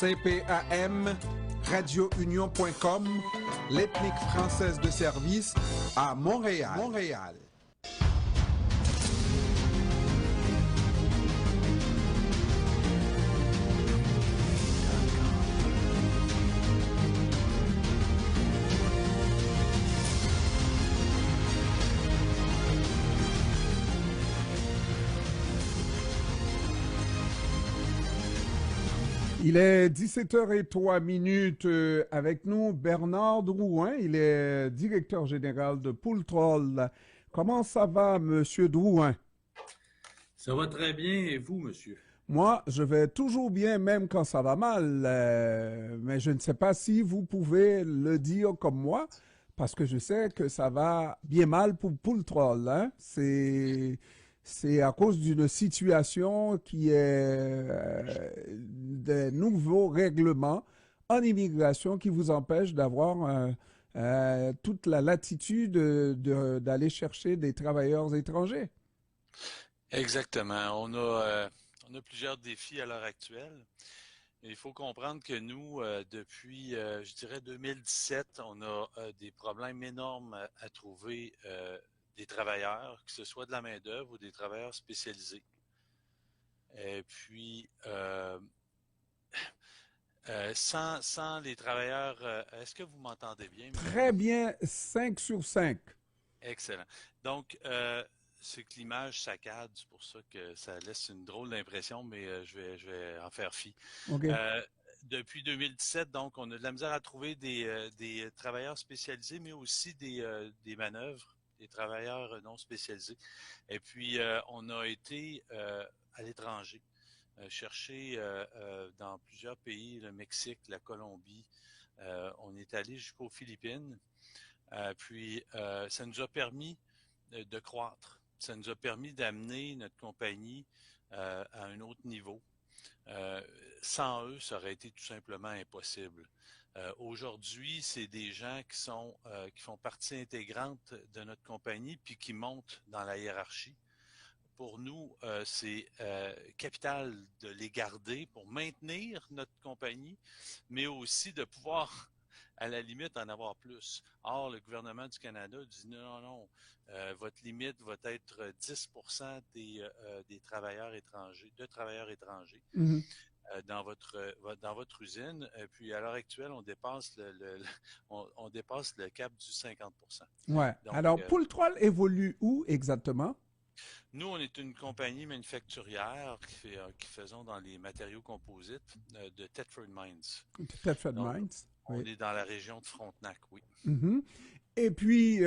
CPAM, radiounion.com, l'ethnique française de service à Montréal. Il est 17h03 avec nous Bernard Drouin, il est directeur général de Poultroll. Comment ça va, monsieur Drouin? Ça va très bien, et vous, monsieur? Moi, je vais toujours bien, même quand ça va mal, mais je ne sais pas si vous pouvez le dire comme moi, parce que je sais que ça va bien mal pour Poultroll, hein? C'est à cause d'une situation qui est des nouveaux règlements en immigration qui vous empêchent d'avoir toute la latitude d'aller chercher des travailleurs étrangers. Exactement. On a plusieurs défis à l'heure actuelle. Il faut comprendre que nous, depuis, je dirais 2017, on a des problèmes énormes à trouver des travailleurs, que ce soit de la main-d'œuvre ou des travailleurs spécialisés. Et puis, sans les travailleurs, est-ce que vous m'entendez bien, monsieur? Très bien, 5 sur 5. Excellent. Donc, c'est que l'image saccade, c'est pour ça que ça laisse une drôle d'impression, mais je vais en faire fi. OK. Euh, Depuis 2017, donc, on a de la misère à trouver des travailleurs spécialisés, mais aussi des manœuvres, des travailleurs non spécialisés. Et puis, on a été à l'étranger, chercher dans plusieurs pays, le Mexique, la Colombie. On est allé jusqu'aux Philippines. Ça nous a permis de croître. Ça nous a permis d'amener notre compagnie à un autre niveau. Euh, Sans eux, ça aurait été tout simplement impossible. Aujourd'hui, c'est des gens qui font partie intégrante de notre compagnie puis qui montent dans la hiérarchie. Pour nous, c'est capital de les garder pour maintenir notre compagnie, mais aussi de pouvoir à la limite en avoir plus. Or, le gouvernement du Canada dit non, votre limite va être 10% des travailleurs étrangers, Mhm. dans votre usine. Et puis, à l'heure actuelle, on dépasse on dépasse le cap du 50%. Ouais. Donc, Alors, Poultroll évolue où exactement? nous, on est une compagnie manufacturière qui faisons dans les matériaux composites de Thetford Mines. Thetford Donc, Mines. on Oui. est dans la région de Frontenac, oui. Mhm. Et puis,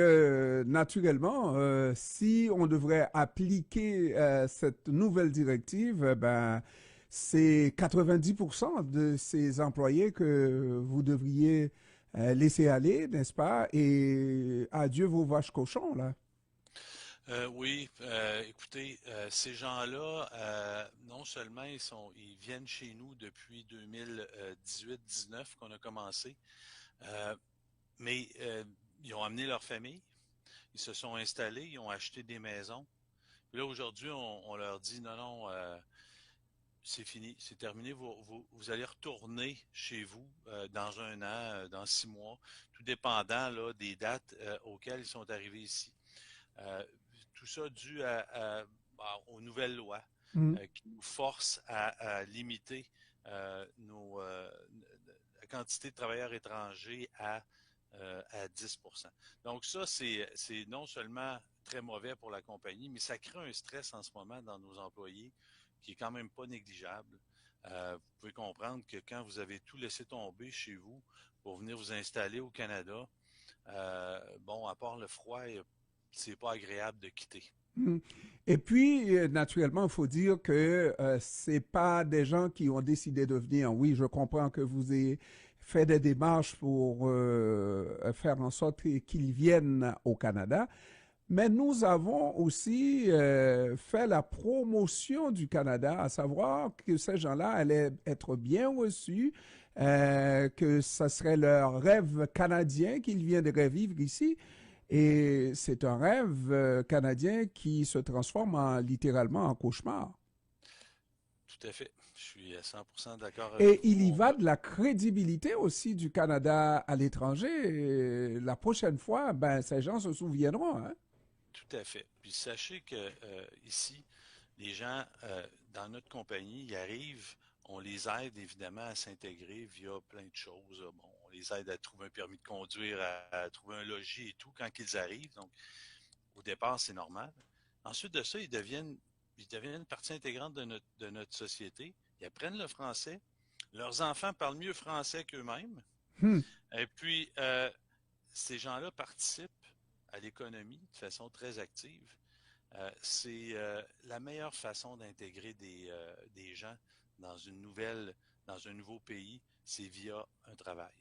naturellement, si on devrait appliquer cette nouvelle directive, ben, c'est 90% de ces employés que vous devriez laisser aller, n'est-ce pas? Et adieu vos vaches cochons, là. Oui, écoutez, ces gens-là, non seulement ils viennent chez nous depuis 2018-19 qu'on a commencé, euh, mais ils ont amené leur famille, ils se sont installés, ils ont acheté des maisons. Puis là, aujourd'hui, on leur dit non, c'est fini, c'est terminé. Vous allez retourner chez vous dans un an, dans 6 mois, tout dépendant là, des dates auxquelles ils sont arrivés ici. Euh, Tout ça dû aux nouvelles lois Mhm. qui nous forcent à limiter la quantité de travailleurs étrangers à 10%. Donc ça, c'est non seulement très mauvais pour la compagnie, mais ça crée un stress en ce moment dans nos employés qui est quand même pas négligeable. Vous pouvez comprendre que quand vous avez tout laissé tomber chez vous pour venir vous installer au Canada, bon, à part le froid, c'est pas agréable de quitter. Mhm. Et puis, naturellement, il faut dire que c'est pas des gens qui ont décidé de venir. Oui, je comprends que vous ayez fait des démarches pour faire en sorte qu'ils viennent au Canada, mais nous avons aussi fait la promotion du Canada, à savoir que ces gens-là allaient être bien reçus, que ça serait leur rêve canadien qu'ils viendraient vivre ici. Et c'est un rêve canadien qui se transforme littéralement en cauchemar. Tout à fait. Je suis à 100% d'accord avec Et il vous. y va de la crédibilité aussi du Canada à l'étranger. Et la prochaine fois, ben, ces gens se souviendront, hein. Tout à fait. Puis sachez que ici, les gens dans notre compagnie, ils arrivent, on les aide évidemment à s'intégrer via plein de choses. Bon, on les aide à trouver un permis de conduire, à trouver un logis et tout quand ils arrivent. Donc, au départ, c'est normal. Ensuite de ça, ils deviennent partie intégrante de notre société. Ils apprennent le français. Leurs enfants parlent mieux français qu'eux-mêmes. Hmm. Et puis, ces gens-là participent à l'économie de façon très active. C'est la meilleure façon d'intégrer des gens dans dans un nouveau pays, c'est via un travail.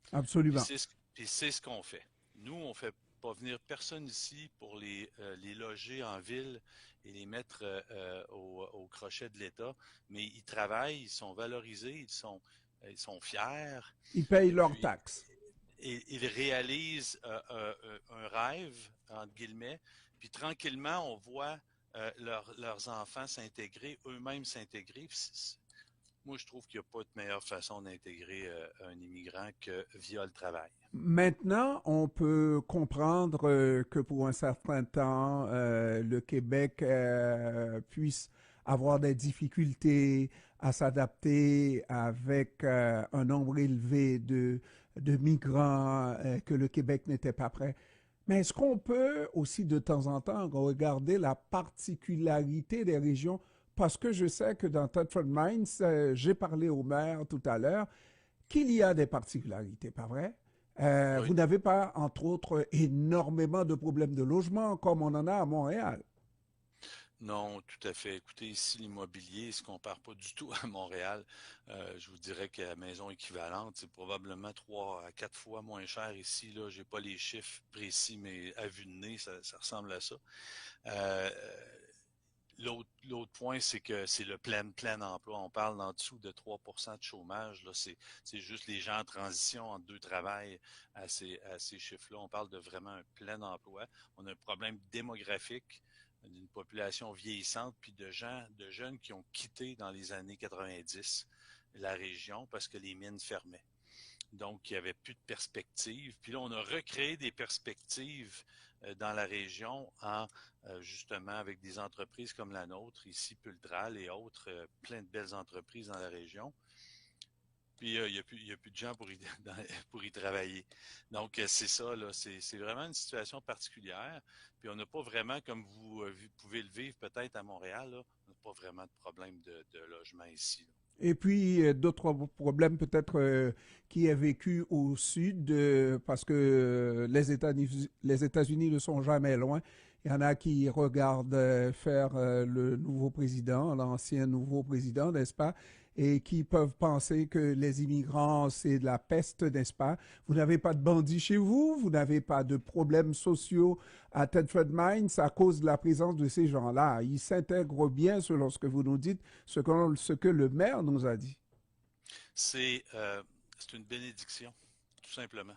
Puis Absolument. c'est ce qu'on fait. Nous, on fait pas venir personne ici pour les loger en ville et les mettre au crochet de l'État, mais ils travaillent, ils sont valorisés, ils sont fiers, Ils payent et leurs puis taxes. ils réalisent un rêve, entre guillemets, puis tranquillement, on voit leurs enfants s'intégrer, eux-mêmes s'intégrer. Moi, je trouve qu'il n'y a pas de meilleure façon d'intégrer un immigrant que via le travail. Maintenant, on peut comprendre que pour un certain temps, le Québec puisse avoir des difficultés à s'adapter avec un nombre élevé de migrants, que le Québec n'était pas prêt. Mais est-ce qu'on peut aussi de temps en temps regarder la particularité des régions? Parce que je sais que dans Thetford Mines, j'ai parlé au maire tout à l'heure, qu'il y a des particularités, pas vrai? Vous Oui. n'avez pas, entre autres, énormément de problèmes de logement comme on en a à Montréal. Non, tout à fait. Écoutez, ici, l'immobilier ne se compare pas du tout à Montréal. Je vous dirais que la maison équivalente, c'est probablement 3 à 4 fois moins cher ici. Là, j'ai pas les chiffres précis, mais à vue de nez, ça ressemble à ça. Euh, l'autre point, c'est que c'est le plein emploi. On parle d'en dessous de 3% de chômage. Là, c'est juste les gens en transition entre deux travails à ces chiffres-là. On parle de vraiment un plein emploi. On a un problème démographique d'une population vieillissante, puis de jeunes qui ont quitté dans les années 90 la région parce que les mines fermaient. Donc, il n'y avait plus de perspectives. Puis là, on a recréé des perspectives dans la région en justement avec des entreprises comme la nôtre, ici Pultral et autres, plein de belles entreprises dans la région. Puis il y a plus de gens pour y travailler. Donc, c'est ça, là, c'est vraiment une situation particulière. Puis on n'a pas vraiment, comme vous pouvez le vivre peut-être à Montréal, là, on n'a pas vraiment de problème de logement ici, là. Et puis, d'autres problèmes peut-être qui est vécu au sud, parce que les États-Unis ne sont jamais loin. Il y en a qui regardent faire le nouveau président, l'ancien nouveau président, n'est-ce pas? Et qui peuvent penser que les immigrants, c'est de la peste, n'est-ce pas? Vous n'avez pas de bandits chez vous, vous n'avez pas de problèmes sociaux à Thetford Mines à cause de la présence de ces gens-là. Ils s'intègrent bien selon ce que vous nous dites, ce que le maire nous a dit. C'est euh, c'est une bénédiction, tout simplement.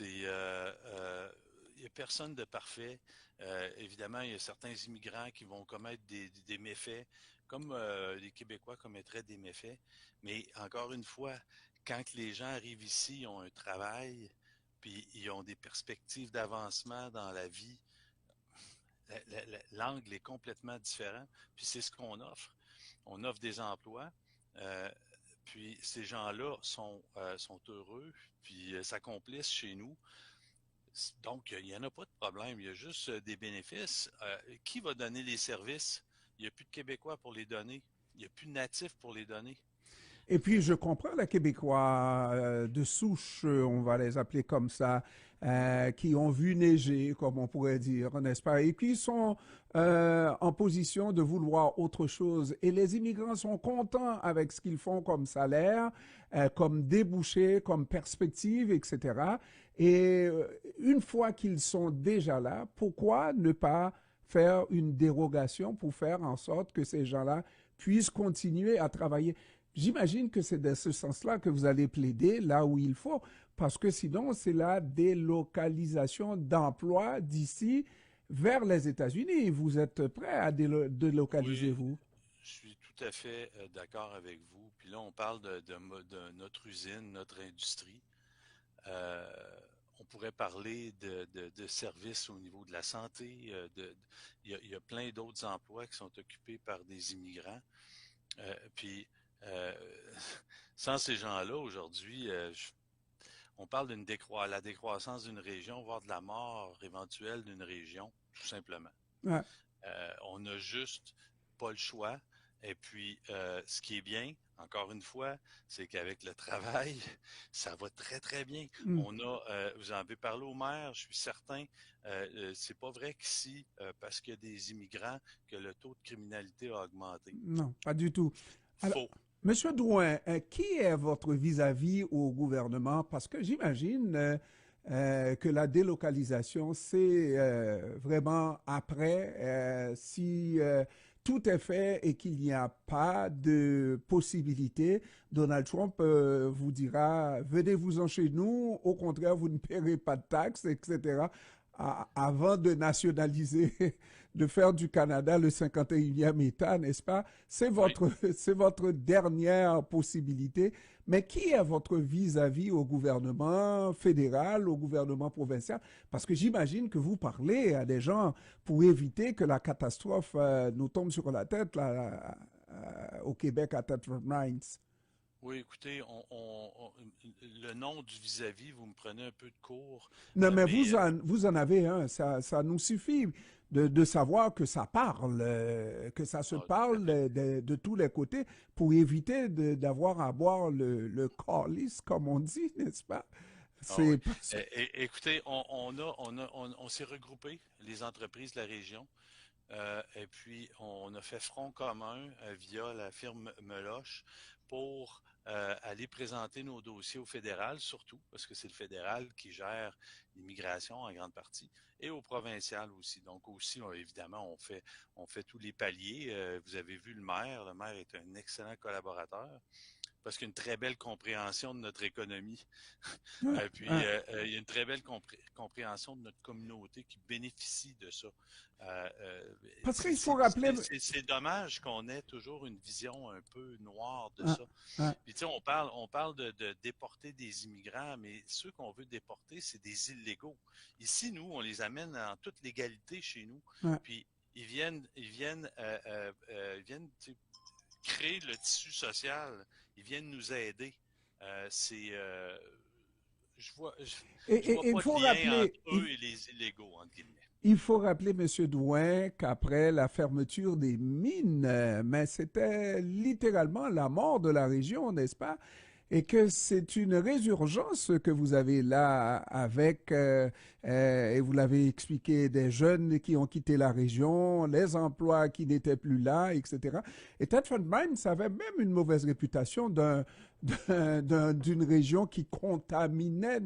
Il n'y a personne de parfait. Évidemment, il y a certains immigrants qui vont commettre des méfaits, comme les Québécois commettraient des méfaits. Mais encore une fois, quand les gens arrivent ici, ils ont un travail, puis ils ont des perspectives d'avancement dans la vie, l'angle est complètement différent. Puis c'est ce qu'on offre. On offre des emplois. Euh, puis ces gens-là sont heureux, puis s'accomplissent chez nous. Donc, il n'y en a pas de problème. Il y a juste des bénéfices. Qui va donner les services? Il n'y a plus de Québécois pour les donner. Il n'y a plus de natifs pour les donner. Et puis, je comprends les Québécois de souche, on va les appeler comme ça, qui ont vu neiger, comme on pourrait dire, n'est-ce pas? Et qui sont en position de vouloir autre chose. Et les immigrants sont contents avec ce qu'ils font comme salaire, comme débouché, comme perspective, etc. Et une fois qu'ils sont déjà là, pourquoi ne pas faire une dérogation pour faire en sorte que ces gens-là puissent continuer à travailler? J'imagine que c'est dans ce sens-là que vous allez plaider là où il faut, parce que sinon, c'est la délocalisation d'emplois d'ici vers les États-Unis. Vous êtes prêt à délocaliser, Oui, vous? je suis tout à fait d'accord avec vous. Puis là, on parle de notre usine, notre industrie. Euh, on pourrait parler de services au niveau de la santé. Il y a plein d'autres emplois qui sont occupés par des immigrants. Puis, euh, sans ces gens-là, aujourd'hui, on parle la décroissance d'une région, voire de la mort éventuelle d'une région, tout simplement. Ouais. On n'a juste pas le choix. Et puis, ce qui est bien, encore une fois, c'est qu'avec le travail, ça va très, très bien. Mm. Vous en avez parlé au maire, je suis certain, c'est pas vrai qu'ici, parce qu'il y a des immigrants, que le taux de criminalité a augmenté. Non, pas du tout. Alors, Faux. Monsieur Drouin, qui est votre vis-à-vis au gouvernement? Parce que j'imagine que la délocalisation, c'est vraiment après, si tout est fait et qu'il n'y a pas de possibilité, Donald Trump vous dira, venez-vous-en chez nous, au contraire, vous ne paierez pas de taxes, etc., avant de nationaliser, de faire du Canada le 51e État, n'est-ce pas? C'est Oui. votre, c'est votre dernière possibilité. Mais qui est votre vis-à-vis au gouvernement fédéral, au gouvernement provincial? Parce que j'imagine que vous parlez à des gens pour éviter que la catastrophe nous tombe sur la tête là, au Québec à Tetford Mines. Oui, écoutez, le nom du vis-à-vis, vous me prenez un peu de cours, Non, mais mais vous en avez un, ça nous suffit de savoir que ça parle, que ça se tout à parle fait. de tous les côtés pour éviter d'avoir à boire le calice, comme on dit, n'est-ce pas? Ah oui. C'est parce Écoutez, on s'est regroupé, les entreprises de la région, et puis on a fait front commun via la firme Meloche pour aller présenter nos dossiers au fédéral, surtout, parce que c'est le fédéral qui gère l'immigration en grande partie, et au provincial aussi. Donc aussi, évidemment, on fait tous les paliers. Vous avez vu le maire. Le maire est un excellent collaborateur parce qu'il y a une très belle compréhension de notre économie. ouais, Puis, ouais. il y a une très belle compréhension de notre communauté qui bénéficie de ça. Parce qu'il faut rappeler, C'est dommage qu'on ait toujours une vision un peu noire de ouais, ça. ouais, Puis, tu sais, on parle de déporter des immigrants, mais ceux qu'on veut déporter, c'est des illégaux. Ici, nous, on les amène en toute légalité chez nous. ouais. Puis, ils viennent tu sais, créer le tissu social. Ils viennent nous aider. C'est je vois Il pas de faut lien rappeler, entre eux et les illégaux, entre guillemets. il faut rappeler, Monsieur Douin, qu'après la fermeture des mines, mais c'était littéralement la mort de la région, n'est-ce pas? Et que c'est une résurgence que vous avez là avec, et vous l'avez expliqué, des jeunes qui ont quitté la région, les emplois qui n'étaient plus là, etc. Et Thetford Mines avait même une mauvaise réputation d'une région qui contaminait.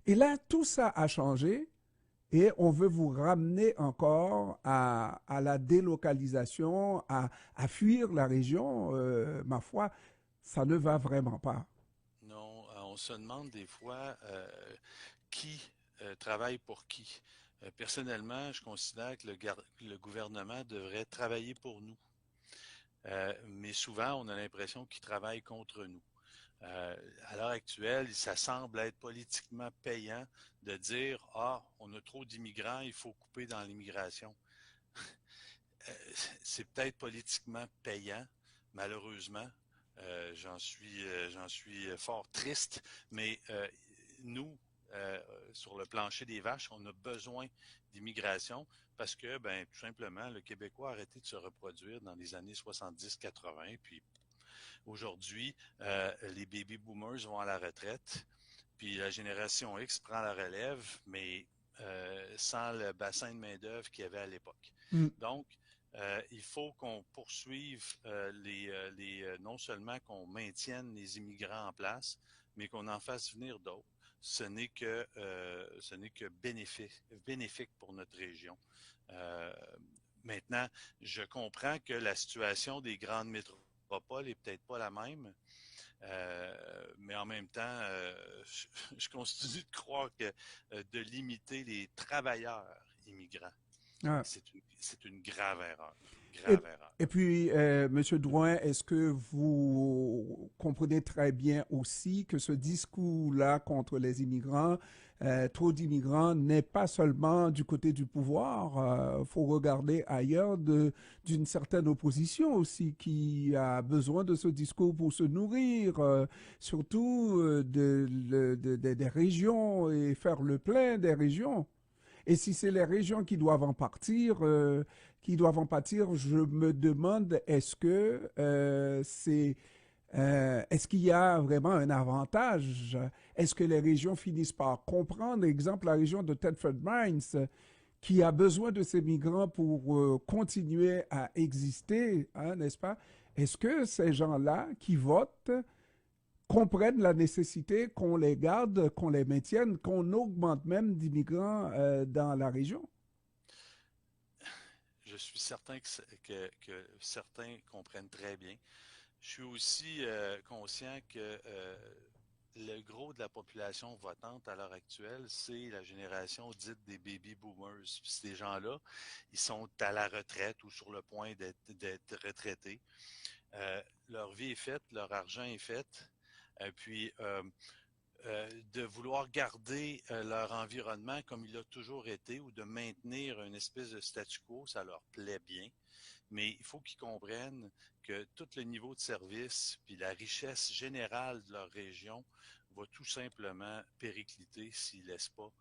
Et là, tout ça a changé. Et on veut vous ramener encore à la délocalisation, à fuir la région. Ma foi, ça ne va vraiment pas. Non, on se demande des fois qui travaille pour qui. Personnellement, je considère que le gouvernement devrait travailler pour nous. Mais souvent, on a l'impression qu'il travaille contre nous. À l'heure actuelle, ça semble être politiquement payant de dire, ah, on a trop d'immigrants, il faut couper dans l'immigration. Euh, c'est peut-être politiquement payant, malheureusement. J'en suis fort triste, mais nous, sur le plancher des vaches, on a besoin d'immigration parce que, ben, tout simplement, le Québécois a arrêté de se reproduire dans les années 70-80, puis aujourd'hui, les baby boomers vont à la retraite, puis la génération X prend la relève, mais sans le bassin de main-d'œuvre qu'il y avait à l'époque. Mm. Donc, il faut qu'on poursuive non seulement qu'on maintienne les immigrants en place, mais qu'on en fasse venir d'autres. Ce n'est que bénéfique pour notre région. Euh, Maintenant, je comprends que la situation des grandes métropoles est peut-être pas la même, mais en même temps, je continue de croire que de limiter les travailleurs immigrants Ah. C'est une grave erreur. Et, Grave erreur. et puis, Monsieur Drouin, est-ce que vous comprenez très bien aussi que ce discours-là contre les immigrants, trop d'immigrants, n'est pas seulement du côté du pouvoir. Il faut regarder ailleurs d'une certaine opposition aussi qui a besoin de ce discours pour se nourrir, surtout des régions et faire le plein des régions. Et si c'est les régions qui doivent en pâtir, je me demande est-ce qu'il y a vraiment un avantage? Est-ce que les régions finissent par comprendre, exemple la région de Thetford Mines, qui a besoin de ces migrants pour continuer à exister, hein, n'est-ce pas? Est-ce que ces gens-là qui votent comprennent la nécessité qu'on les garde, qu'on les maintienne, qu'on augmente même d'immigrants dans la région? Je suis certain que certains comprennent très bien. Je suis aussi conscient que le gros de la population votante à l'heure actuelle, c'est la génération dite des baby boomers. Ces gens-là, ils sont à la retraite ou sur le point d'être retraités. Leur vie est faite, leur argent est fait. Puis de vouloir garder leur environnement comme il a toujours été ou de maintenir une espèce de statu quo, ça leur plaît bien. Mais il faut qu'ils comprennent que tout le niveau de service puis la richesse générale de leur région va tout simplement péricliter s'ils ne laissent pas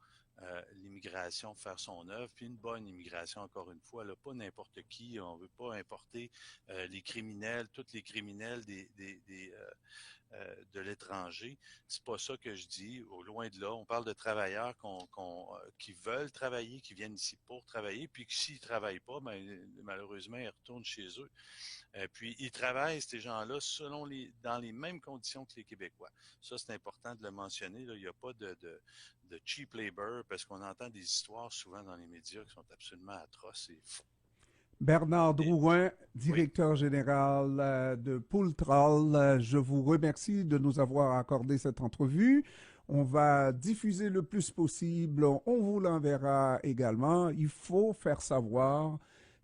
l'immigration faire son œuvre, puis une bonne immigration, encore une fois, là, pas n'importe qui, on ne veut pas importer les criminels, tous les criminels de l'étranger. C'est pas ça que je dis. Au loin de là, on parle de travailleurs qui veulent travailler, qui viennent ici pour travailler, puis que s'ils travaillent pas, ben, malheureusement, ils retournent chez eux. Puis ils travaillent, ces gens-là, dans les mêmes conditions que les Québécois. Ça, c'est important de le mentionner. Là. Il n'y a pas de cheap labor, parce qu'on entend des histoires souvent dans les médias qui sont absolument atroces et faux. Bernard Drouin, Oui. directeur général de Poultral, je vous remercie de nous avoir accordé cette entrevue. On va diffuser le plus possible, on vous l'enverra également. Il faut faire savoir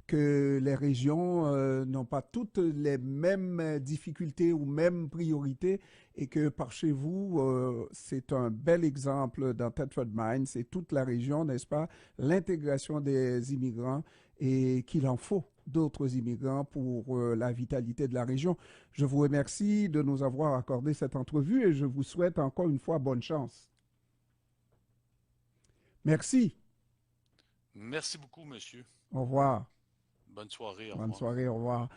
que les régions n'ont pas toutes les mêmes difficultés ou mêmes priorités et que par chez vous, c'est un bel exemple dans Thetford Mines et toute la région, n'est-ce pas, l'intégration des immigrants et qu'il en faut d'autres immigrants pour la vitalité de la région. Je vous remercie de nous avoir accordé cette entrevue et je vous souhaite encore une fois bonne chance. Merci. Merci beaucoup, monsieur. Au revoir. Bonne soirée. Au Bonne revoir. soirée. Au revoir.